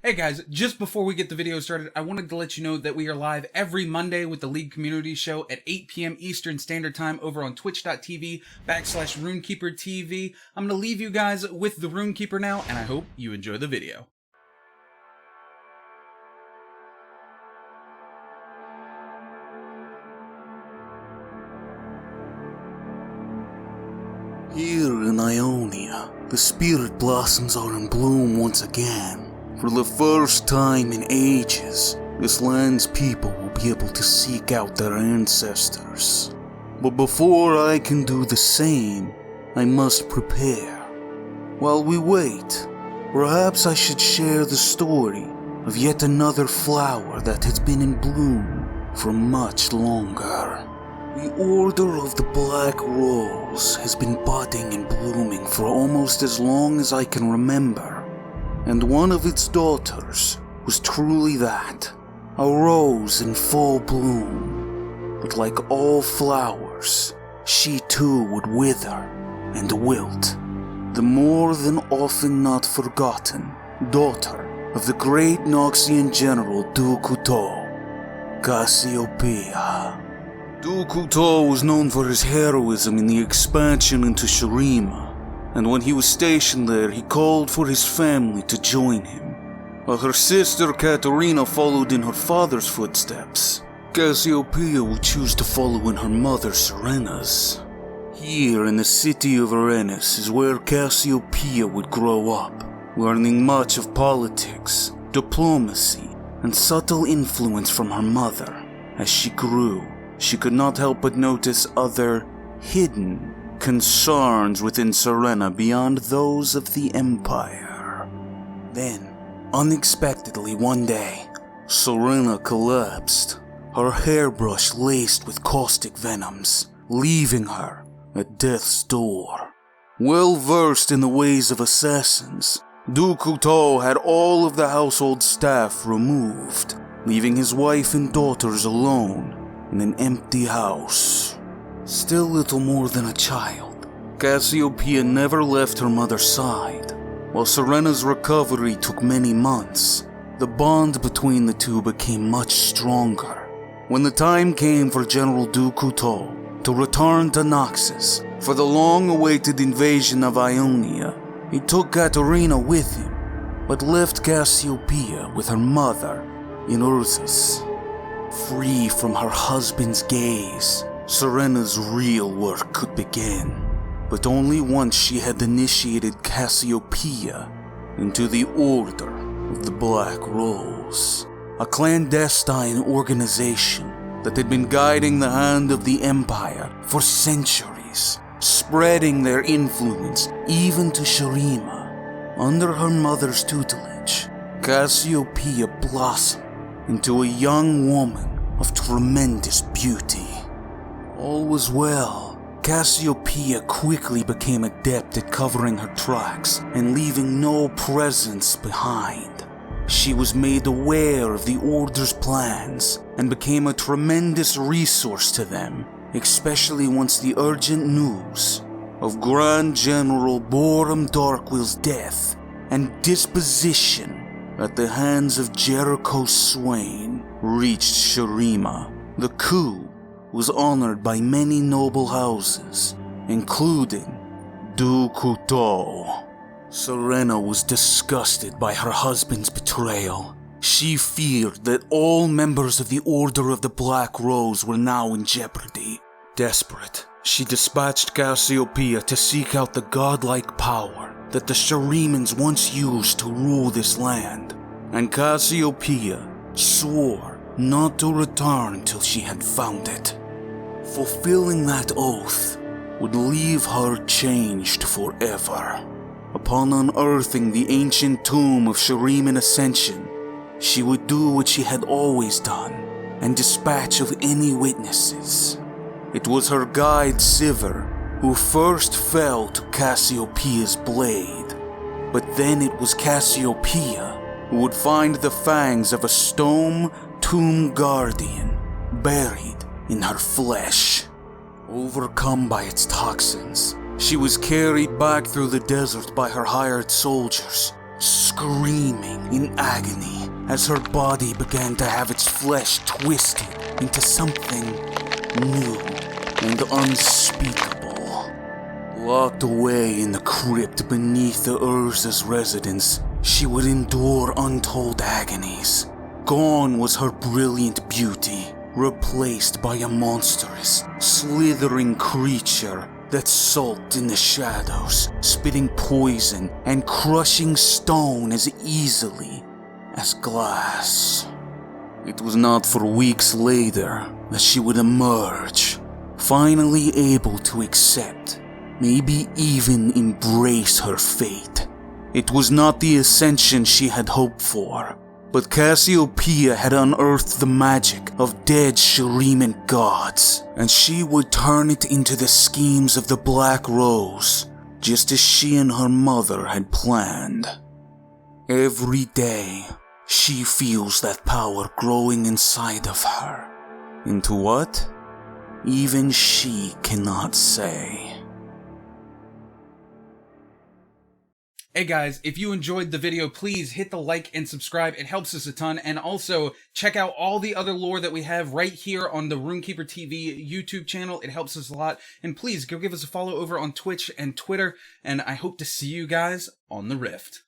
Hey guys, just before we get the video started, I wanted to let you know that we are live every Monday with the League Community Show at 8 p.m. Eastern Standard Time over on twitch.tv/RunekeeperTV. I'm going to leave you guys with the RuneKeeper now, and I hope you enjoy the video. Here in Ionia, the spirit blossoms are in bloom once again. For the first time in ages, this land's people will be able to seek out their ancestors. But before I can do the same, I must prepare. While we wait, perhaps I should share the story of yet another flower that has been in bloom for much longer. The Order of the Black Rose has been budding and blooming for almost as long as I can remember. And one of its daughters was truly that, a rose in full bloom. But like all flowers, she too would wither and wilt. The more than often not forgotten daughter of the great Noxian general Dukuto, Cassiopeia. Dukuto was known for his heroism in the expansion into Shurima. And when he was stationed there, he called for his family to join him. While her sister Katerina followed in her father's footsteps, Cassiopeia would choose to follow in her mother Serena's. Here in the city of Arenas is where Cassiopeia would grow up, learning much of politics, diplomacy, and subtle influence from her mother. As she grew, she could not help but notice other hidden concerns within Serena beyond those of the Empire. Then, unexpectedly one day, Serena collapsed, her hairbrush laced with caustic venoms, leaving her at death's door. Well versed in the ways of assassins, Dukuto had all of the household staff removed, leaving his wife and daughters alone in an empty house. Still little more than a child, Cassiopeia never left her mother's side. While Serena's recovery took many months, the bond between the two became much stronger. When the time came for General Dukuto to return to Noxus for the long-awaited invasion of Ionia, he took Katerina with him, but left Cassiopeia with her mother in Ursus. Free from her husband's gaze, Serena's real work could begin, but only once she had initiated Cassiopeia into the Order of the Black Rose, a clandestine organization that had been guiding the hand of the Empire for centuries, spreading their influence even to Shurima. Under her mother's tutelage, Cassiopeia blossomed into a young woman of tremendous beauty. All was well. Cassiopeia quickly became adept at covering her tracks and leaving no presence behind. She was made aware of the Order's plans and became a tremendous resource to them, especially once the urgent news of Grand General Boram Darkwill's death and disposition at the hands of Jericho's Swain reached Shurima. The coup was honored by many noble houses, including Dukuto. Serena was disgusted by her husband's betrayal. She feared that all members of the Order of the Black Rose were now in jeopardy. Desperate, she dispatched Cassiopeia to seek out the godlike power that the Shurimans once used to rule this land, and Cassiopeia swore not to return till she had found it. Fulfilling that oath would leave her changed forever. Upon unearthing the ancient tomb of Shuriman Ascension, she would do what she had always done and dispatch of any witnesses. It was her guide Sivir who first fell to Cassiopeia's blade, but then it was Cassiopeia who would find the fangs of a stone tomb guardian buried in her flesh. Overcome by its toxins, she was carried back through the desert by her hired soldiers, screaming in agony as her body began to have its flesh twisted into something new and unspeakable. Locked away in the crypt beneath the Urza's residence, she would endure untold agonies. Gone was her brilliant beauty, replaced by a monstrous, slithering creature that sulked in the shadows, spitting poison and crushing stone as easily as glass. It was not for weeks later that she would emerge, finally able to accept, maybe even embrace her fate. It was not the ascension she had hoped for, but Cassiopeia had unearthed the magic of dead Shuriman gods, and she would turn it into the schemes of the Black Rose, just as she and her mother had planned. Every day, she feels that power growing inside of her. Into what? Even she cannot say. Hey guys, if you enjoyed the video, please hit the like and subscribe. It helps us a ton. And also, check out all the other lore that we have right here on the RunekeeperTV YouTube channel. It helps us a lot. And please, go give us a follow over on Twitch and Twitter. And I hope to see you guys on the Rift.